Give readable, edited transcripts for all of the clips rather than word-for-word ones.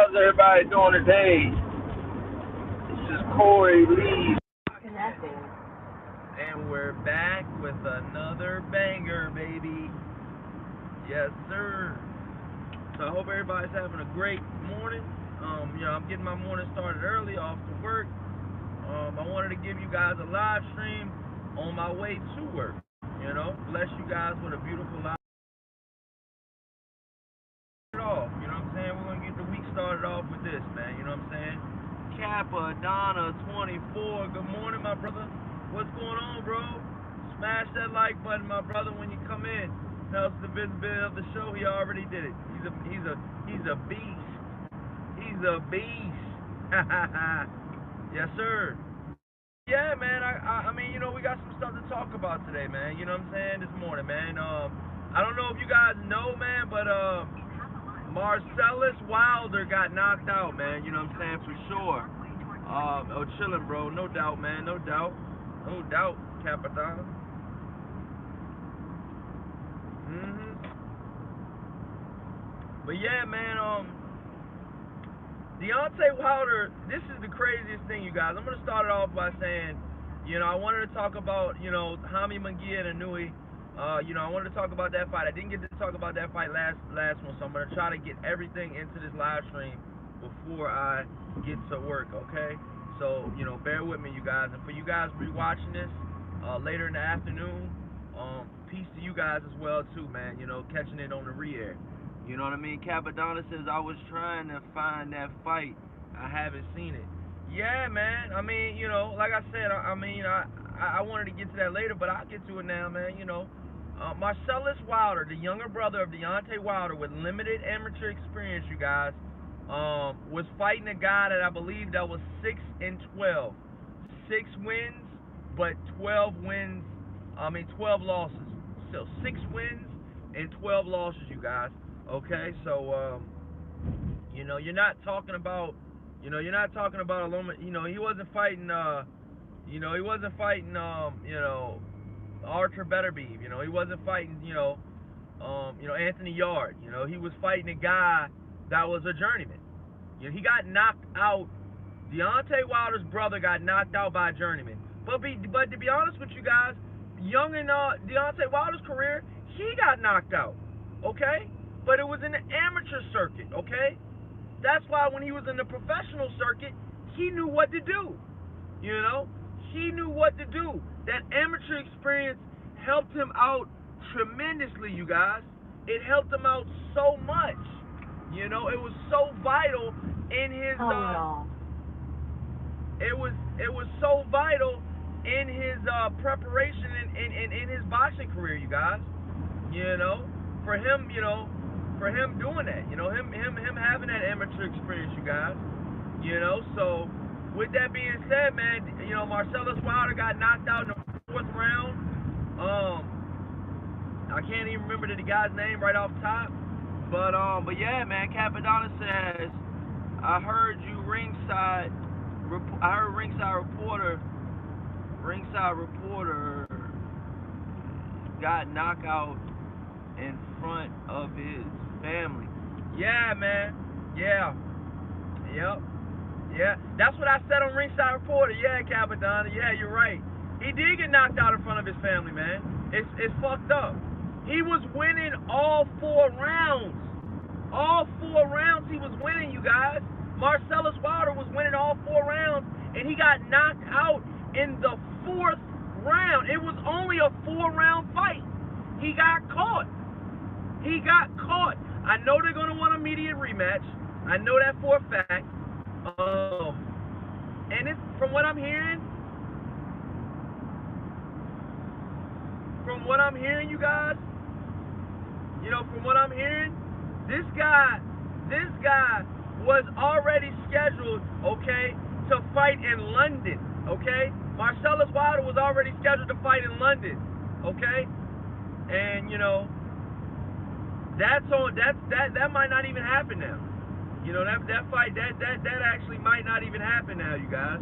How's everybody doing today? This is Corey Lee. Connecting. And we're back with another banger, baby. Yes, sir. So I hope everybody's having a great morning. I'm getting my morning started early off to work. I wanted to give you guys a live stream on my way to work. Bless you guys with a beautiful live. Off, you know what I'm saying? We're gonna get the week started off with this, man. You know what I'm saying? Capadonna 24. Good morning, my brother. What's going on, bro? Smash that like button, my brother, when you come in. Helps the visibility of the show. He already did it. He's a beast. He's a beast. Yes, sir. Yeah, man. I mean, we got some stuff to talk about today, man. You know what I'm saying? This morning, man. I don't know if you guys know, man, but Marcellus Wilder got knocked out, man. You know what I'm saying? For sure. Chilling, bro. No doubt, man. No doubt. No doubt, Capadonna. But yeah, man, Deontay Wilder, this is the craziest thing, you guys. I'm going to start it off by saying, I wanted to talk about, Jaime Munguia and Inoue. I wanted to talk about that fight. I didn't get to talk about that fight last one, so I'm going to try to get everything into this live stream before I get to work, okay? So, bear with me, you guys. And for you guys rewatching this later in the afternoon, peace to you guys as well, too, man. Catching it on the re-air. You know what I mean? Capadonna says, I was trying to find that fight. I haven't seen it. Yeah, man. I mean, like I said, I wanted to get to that later, but I'll get to it now, man. Marcellus Wilder, the younger brother of Deontay Wilder with limited amateur experience, you guys, was fighting a guy that I believe that was 6-12. 6 wins, but 12 losses. So 6 wins and 12 losses, you guys. Okay, so you're not talking about a moment. He wasn't fighting Arthur Betterbeef. He wasn't fighting Anthony Yard. He was fighting a guy that was a journeyman. He got knocked out. Deontay Wilder's brother got knocked out by a journeyman. But to be honest with you guys, young in Deontay Wilder's career, he got knocked out. Okay. But it was in the amateur circuit, okay? That's why when he was in the professional circuit, he knew what to do. He knew what to do. That amateur experience helped him out tremendously, you guys. It helped him out so much. It was so vital in his it was so vital in his preparation and in his boxing career, you guys. For him, for him doing that, him having that amateur experience, you guys, so with that being said, man, Marcellus Wilder got knocked out in the 4th round. I can't even remember the guy's name right off top, but yeah, man, Capadonna says, I heard ringside reporter got knocked out in front of his family. Yeah, man. Yeah. Yep. Yeah. That's what I said on Ringside Reporter. Yeah, Capadonna. Yeah, you're right. He did get knocked out in front of his family, man. It's fucked up. He was winning all 4 rounds. All 4 rounds he was winning, you guys. Marcellus Wilder was winning all 4 rounds, and he got knocked out in the 4th round. It was only a 4-round fight. He got caught. He got caught. I know they're going to want an immediate rematch. I know that for a fact. And it's, from what I'm hearing, you guys, from what I'm hearing, this guy was already scheduled, okay, to fight in London, okay? Marcellus Wilder was already scheduled to fight in London, okay? And, that might not even happen now. That fight, that actually might not even happen now, you guys.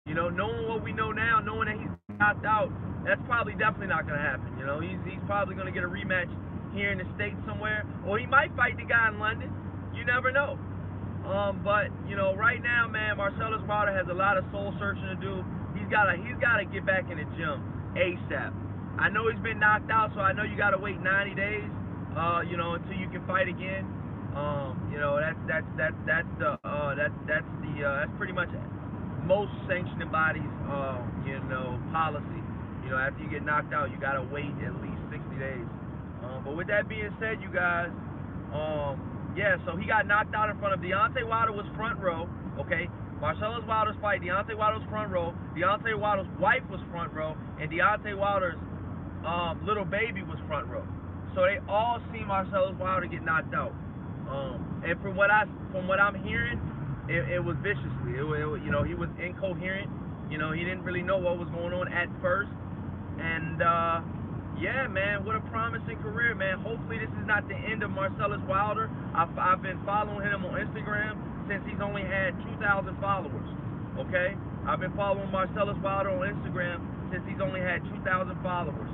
Knowing what we know now, knowing that he's knocked out, that's probably definitely not going to happen. He's probably going to get a rematch here in the States somewhere, or he might fight the guy in London. You never know. But you know, right now, man, Marcellus Wilder has a lot of soul searching to do. He's gotta get back in the gym ASAP. I know he's been knocked out, so I know you gotta wait 90 days, you know, until you can fight again. You know, that's pretty much most sanctioning bodies, you know, policy. You know, after you get knocked out, you gotta wait at least 60 days. But with that being said, you guys, yeah, so he got knocked out in front of Deontay Wilder was front row, okay? Marcellus Wilder's fight, Deontay Wilder was front row, Deontay Wilder's wife was front row, and Deontay Wilder's little baby was front row. So they all seen Marcellus Wilder get knocked out. And from what I'm hearing, it was viciously. You know, he was incoherent. You know, he didn't really know what was going on at first. And yeah, man, what a promising career, man. Hopefully this is not the end of Marcellus Wilder. I've been following him on Instagram since he's only had 2,000 followers, okay? I've been following Marcellus Wilder on Instagram since he's only had 2,000 followers.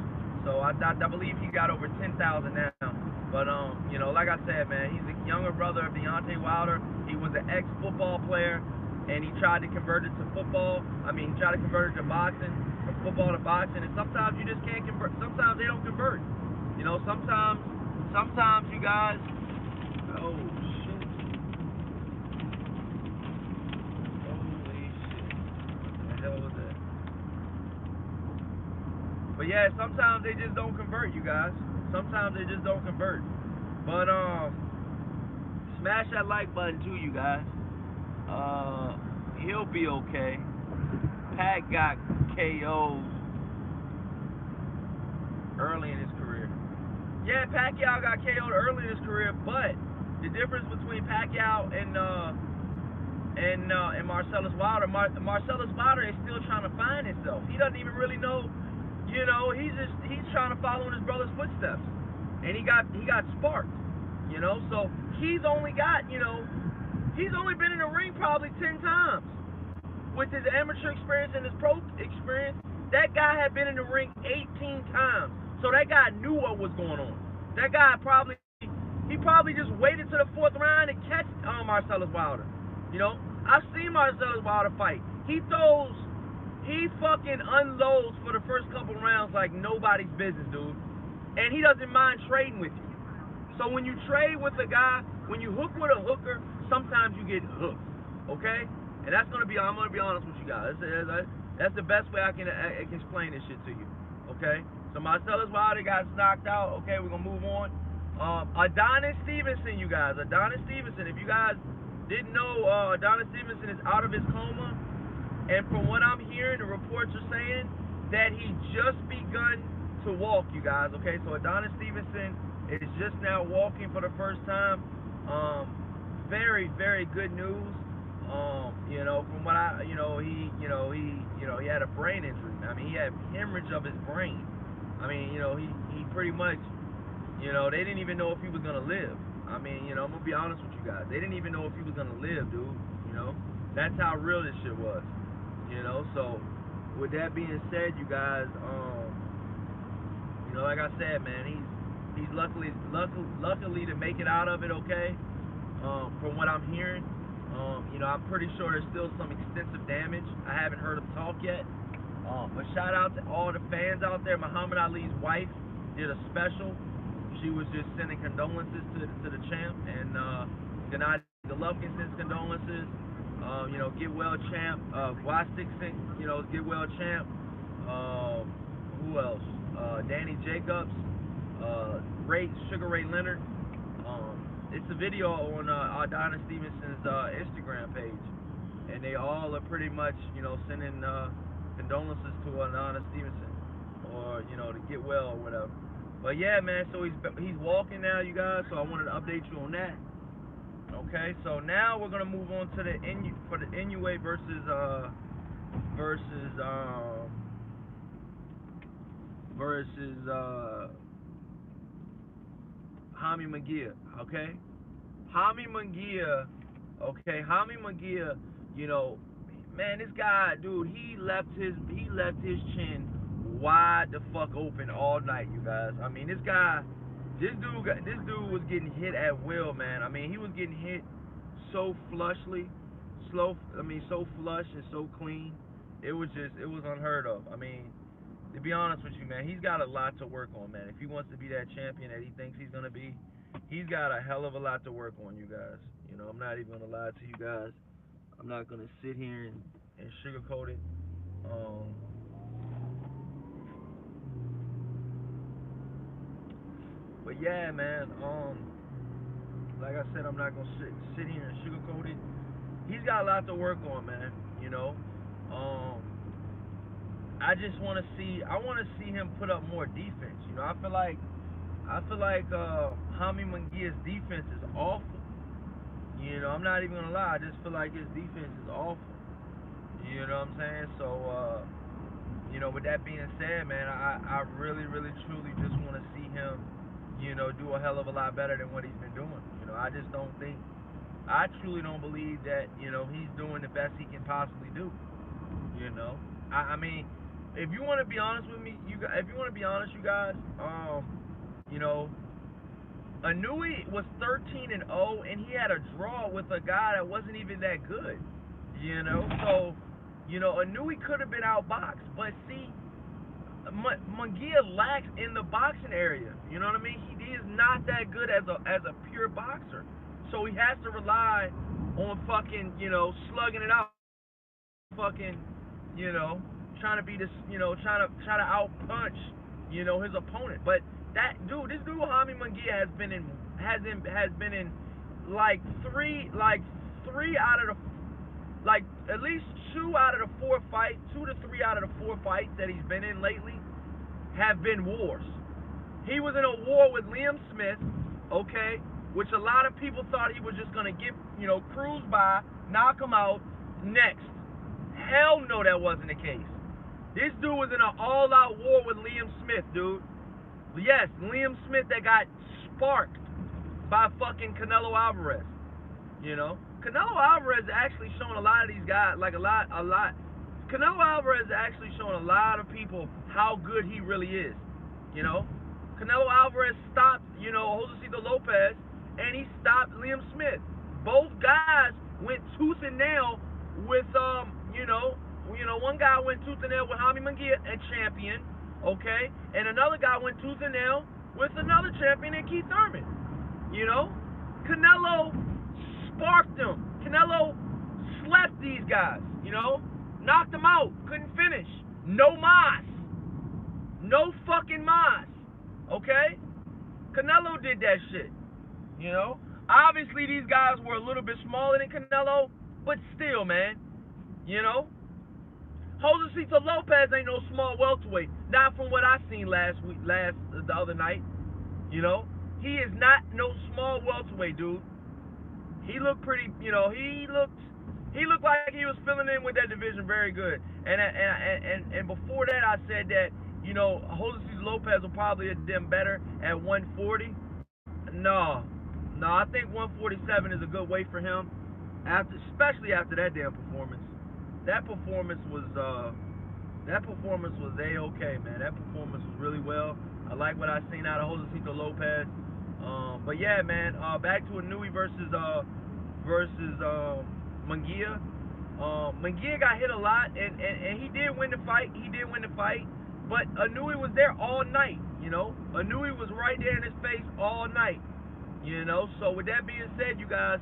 So I believe he got over 10,000 now. But, you know, like I said, man, he's the younger brother of Deontay Wilder. He was an ex-football player, and he tried to convert it to football. I mean, he tried to convert it to boxing, from football to boxing, and sometimes you just can't convert. Sometimes they don't convert. You know, sometimes you guys, oh, shit. Holy shit. What the hell was that? But yeah, sometimes they just don't convert, you guys. Sometimes they just don't convert. But smash that like button too, you guys. He'll be okay. Pat got KO'd early in his career. Yeah, Pacquiao got KO'd early in his career, but the difference between Pacquiao and Marcellus Wilder, Marcellus Wilder is still trying to find himself. He doesn't even really know. You know, he's trying to follow in his brother's footsteps, and he got sparked. You know, so he's only been in the ring probably 10 times. With his amateur experience and his pro experience, that guy had been in the ring 18 times. So that guy knew what was going on. That guy probably just waited to the 4th round and catch Marcellus Wilder. You know, I've seen Marcellus Wilder fight. He fucking unloads for the first couple rounds like nobody's business, dude. And he doesn't mind trading with you. So when you trade with a guy, when you hook with a hooker, sometimes you get hooked, okay? And I'm gonna be honest with you guys. That's the best way I can explain this shit to you, okay? So Marcellus Wilder got knocked out. Okay, we're gonna move on. Adonis Stevenson, you guys. Adonis Stevenson. If you guys didn't know, Adonis Stevenson is out of his coma. And from what I'm hearing, the reports are saying that he just begun to walk, you guys. Okay, so Adonis Stevenson is just now walking for the first time. Very, very good news. You know, from what he had a brain injury. I mean, he had hemorrhage of his brain. I mean, you know, he pretty much, you know, they didn't even know if he was gonna live. I mean, you know, I'm gonna be honest with you guys. They didn't even know if he was gonna live, dude. You know, that's how real this shit was. You know, so with that being said, you guys, you know, like I said, man, he's luckily to make it out of it, okay. From what I'm hearing, you know, I'm pretty sure there's still some extensive damage. I haven't heard him talk yet. But shout out to all the fans out there. Muhammad Ali's wife did a special. She was just sending condolences to the champ, and Gennady Golovkin sends condolences. You know, get well champ. Wasik sent, you know, get well champ. Who else? Danny Jacobs. Sugar Ray Leonard. It's a video on Adonis Stevenson's Instagram page, and they all are pretty much, you know, sending condolences to Adonis Stevenson, or, you know, to get well or whatever. But yeah, man, so he's walking now, you guys. So I wanted to update you on that. Okay, so now we're gonna move on to the Inoue versus Jaime Munguia. Okay, Jaime Munguia. You know, man, this guy, dude, he left his chin wide the fuck open all night, you guys. I mean, this dude was getting hit at will, man. I mean, he was getting hit so so flush and so clean. It was unheard of. I mean, to be honest with you, man, he's got a lot to work on, man. If he wants to be that champion that he thinks he's gonna be, he's got a hell of a lot to work on, you guys. You know, I'm not even gonna lie to you guys. I'm not gonna sit here and sugarcoat it. But yeah, man. Like I said, I'm not gonna sit here and sugarcoat it. He's got a lot to work on, man. You know. I just want to see. I want to see him put up more defense. You know, I feel like Jaime Munguia's defense is awful. You know, I'm not even gonna lie. I just feel like his defense is awful. You know what I'm saying? So, you know, with that being said, man, I really, really, truly just want to see him, you know, do a hell of a lot better than what he's been doing. You know, I just don't think. I truly don't believe that, you know, he's doing the best he can possibly do. You know, I mean, if you want to be honest with me, if you want to be honest, you guys, you know, Inoue was 13-0, and he had a draw with a guy that wasn't even that good. You know, so, you know, Inoue could have been outboxed, but see, Munguia lacks in the boxing area. You know what I mean? He is not that good as a pure boxer. So he has to rely on fucking, you know, slugging it out, fucking, you know, trying to be this, you know, trying to out punch, you know, his opponent. But this dude Jaime Munguia has been in like three out of the, like at least 2 out of the 4 fights, 2 to 3 out of the 4 fights that he's been in lately have been wars. He was in a war with Liam Smith, okay, which a lot of people thought he was just gonna get, you know, cruise by, knock him out, next. Hell no, that wasn't the case. This dude was in an all-out war with Liam Smith, dude. Yes, Liam Smith that got sparked by fucking Canelo Alvarez. You know, Canelo Alvarez actually showing a lot of these guys, like a lot. Canelo Alvarez actually showing a lot of people how good he really is. You know, Canelo Alvarez stopped, you know, Josecito Lopez, and he stopped Liam Smith. Both guys went tooth and nail with, you know, one guy went tooth and nail with Jaime Munguia and champion, okay, and another guy went tooth and nail with another champion in Keith Thurman. You know, Canelo sparked them. Canelo slept these guys. You know, knocked them out, couldn't finish. No mas, no fucking mas. Okay, Canelo did that shit. You know, obviously these guys were a little bit smaller than Canelo, but still, man. You know, Josecito Lopez ain't no small welterweight. Not from what I seen the other night. You know, he is not no small welterweight, dude. He looked pretty. You know, he looked like he was filling in with that division very good. And before that, I said that, you know, Josecito Lopez will probably have done better at 140. No, I think 147 is a good weight for him. Especially after that damn performance. That performance was A-okay, man. That performance was really well. I like what I seen out of Josecito Lopez. But yeah, man. Back to Inoue versus Munguia. Munguia got hit a lot, and he did win the fight. But Inoue was there all night. You know, Inoue was right there in his face all night. You know. So with that being said, you guys,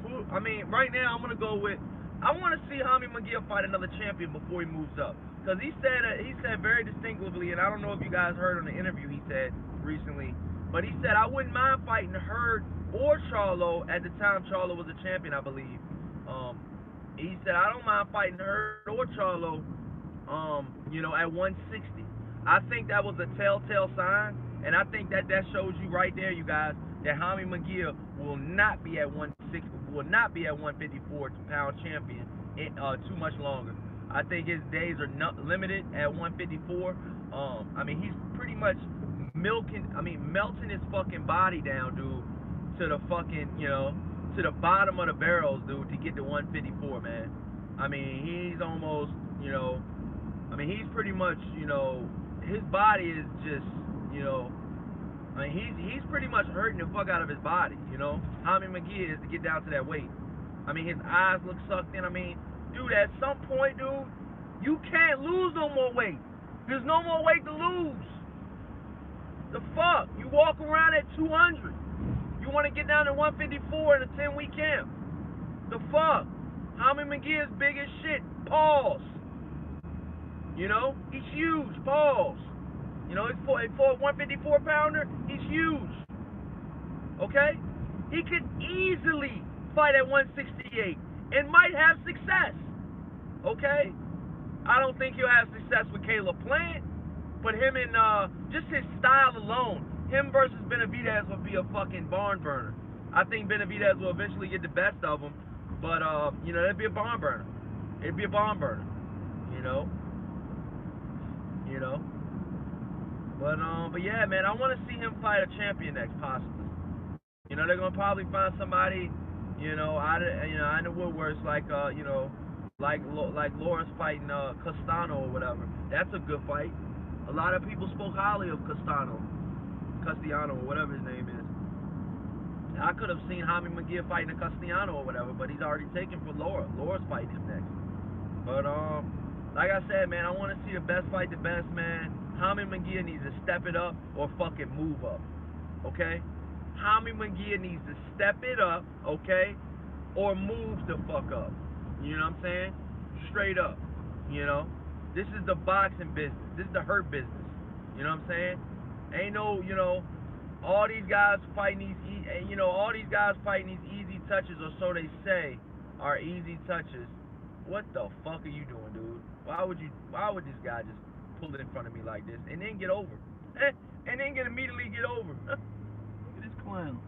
right now I'm gonna go with. I want to see Jaime Munguia fight another champion before he moves up, because he said very distinctively, and I don't know if you guys heard on the interview he said recently, but he said, I wouldn't mind fighting Hurd or Charlo at the time Charlo was a champion, I believe. He said, I don't mind fighting Hurd or Charlo, you know, at 160. I think that was a telltale sign, and I think that shows you right there, you guys, that Jaime Munguia will not be at 160, will not be at 154 pound champion too much longer. I think his days are not limited at 154. I mean, he's pretty much melting his fucking body down, dude, to the fucking, you know, to the bottom of the barrels, dude, to get to 154, man. I mean, he's almost, you know, I mean, he's pretty much, you know, his body is just, you know, I mean, he's pretty much hurting the fuck out of his body, you know. Jaime Munguia is to get down to that weight. I mean, his eyes look sucked in. I mean, dude, at some point, dude, you can't lose no more weight. There's no more weight to lose. The fuck? You walk around at 200. You want to get down to 154 in a 10-week camp. The fuck? Jaime Munguia is big as shit. Pause. You know? He's huge. Pause. You know, for a 154-pounder, he's huge. Okay? He could easily fight at 168 and might have success. Okay? I don't think he'll have success with Caleb Plant, but him and just his style alone, him versus Benavidez would be a fucking barn burner. I think Benavidez will eventually get the best of him, but you know, it'd be a barn burner. It'd be a barn burner. You know. But yeah, man, I want to see him fight a champion next, possibly. You know, they're gonna probably find somebody, you know, out of the woodworks, like like Lawrence fighting Castano or whatever. That's a good fight. A lot of people spoke highly of Castiano or whatever his name is. I could have seen Jaime Munguia fighting a Castellano or whatever, but he's already taken for Laura. Laura's fight is next. But like I said, man, I want to see the best fight the best, man. Jaime Munguia needs to step it up or fucking move up, okay? Jaime Munguia needs to step it up, okay, or move the fuck up. You know what I'm saying? Straight up, you know? This is the boxing business. This is the hurt business. You know what I'm saying? Ain't no, you know, all these guys fighting these easy touches, or so they say, are easy touches. What the fuck are you doing, dude? Why would this guy just pull it in front of me like this and then get over? And then immediately get over. Look at this clown.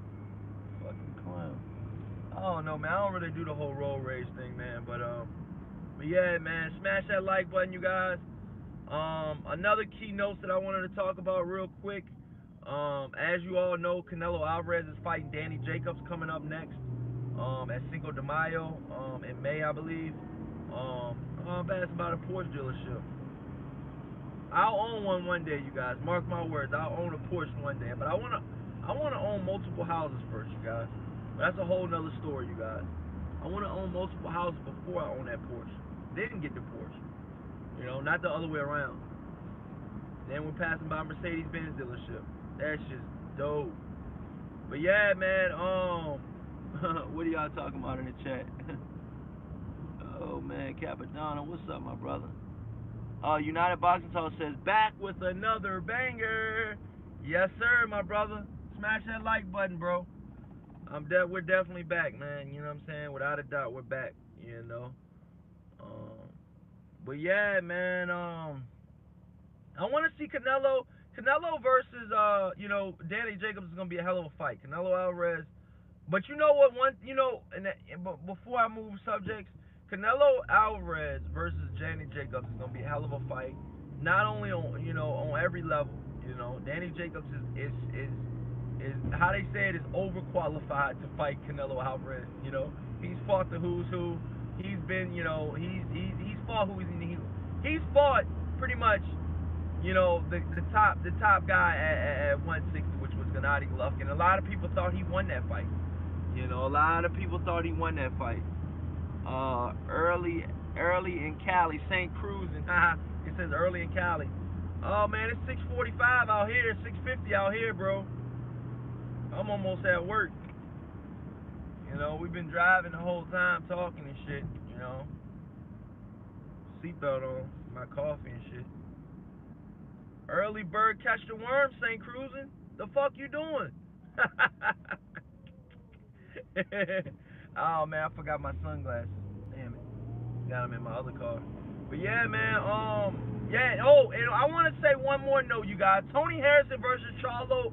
Fucking clown. I don't know, man. I don't really do the whole road rage thing, man. But yeah, man. Smash that like button, you guys. Another key notes that I wanted to talk about real quick. As you all know, Canelo Alvarez is fighting Danny Jacobs coming up next at Cinco de Mayo in May, I believe. That's about a Porsche dealership. I'll own one day, you guys. Mark my words. I'll own a Porsche one day. But I wanna own multiple houses first, you guys. But that's a whole nother story, you guys. I wanna own multiple houses before I own that Porsche. Then get the Porsche. You know, not the other way around. Then we're passing by Mercedes-Benz dealership. That's just dope. But yeah, man, what are y'all talking about in the chat? Oh man, Capadonna, what's up, my brother? United Boxing Talk says, back with another banger. Yes, sir, my brother. Smash that like button, bro. We're definitely back, man. You know what I'm saying? Without a doubt, we're back. You know. But yeah, man. I want to see Canelo versus Danny Jacobs is gonna be a hell of a fight. Canelo Alvarez. But you know what? But before I move subjects, Canelo Alvarez versus Danny Jacobs is gonna be a hell of a fight. Not only on every level. You know, Danny Jacobs is how they say it, is overqualified to fight Canelo Alvarez. You know, he's fought the who's who. He's been, he's fought he's fought pretty much, the top guy at 160, which was Gennady Golovkin. A lot of people thought he won that fight. A lot of people thought he won that fight. Early in Cali, St. Cruz, and it says early in Cali. Oh man, it's 6:45 out here, 6:50 out here, bro. I'm almost at work. We've been driving the whole time, talking and shit. Seatbelt on, my coffee and shit. Early bird catch the worm, St. Cruzin'. The fuck you doing? Oh man, I forgot my sunglasses. Damn it. Got them in my other car. But yeah, man, yeah. Oh, and I want to say one more note, you guys. Tony Harrison versus Charlo.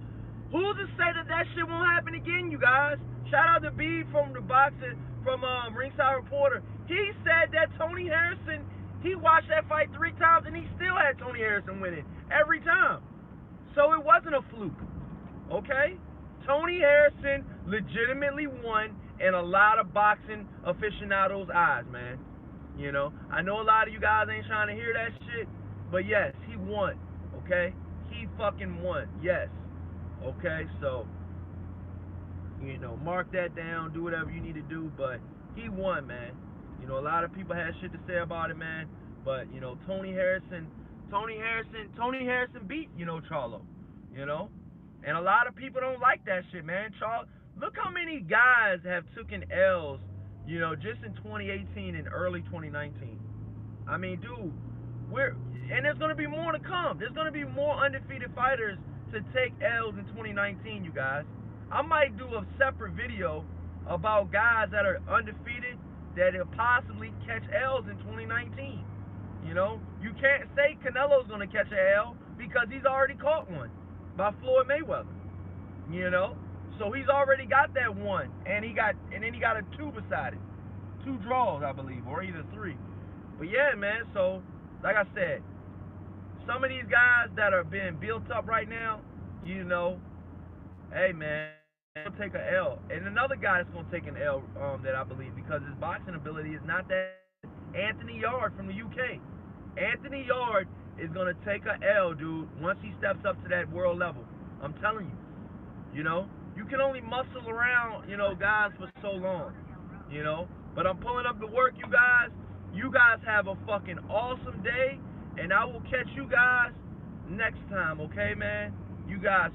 Who's to say that shit won't happen again, you guys? Shout out to B from the boxing, from Ringside Reporter. He said that Tony Harrison, he watched that fight 3 times and he still had Tony Harrison winning every time. So it wasn't a fluke, okay? Tony Harrison legitimately won in a lot of boxing aficionados' eyes, man. I know a lot of you guys ain't trying to hear that shit, but yes, he won, okay? He fucking won, yes. Okay, so You know, mark that down, do whatever you need to do, but he won, man. You know, a lot of people had shit to say about it, man. But, you know, Tony Harrison beat, you know, Charlo. You know? And a lot of people don't like that shit, man. Look how many guys have taken L's, you know, just in 2018 and early 2019. I mean, dude, and there's gonna be more to come. There's gonna be more undefeated fighters to take L's in 2019, you guys. I might do a separate video about guys that are undefeated that will possibly catch L's in 2019. You know, you can't say Canelo's gonna catch an L because he's already caught one by Floyd Mayweather. You know, so he's already got that one, and then he got a 2 beside it, 2 draws, I believe, or either 3. But yeah, man. So like I said, some of these guys that are being built up right now, you know, hey man, he'll take an L. And another guy that's gonna take an L that I believe because his boxing ability is not that. Anthony Hurd from the UK. Anthony Hurd is gonna take an L, dude, once he steps up to that world level. I'm telling you. You know, you can only muscle around, you know, guys for so long. You know, but I'm pulling up the work, you guys. You guys have a fucking awesome day, and I will catch you guys next time, okay, man? You guys.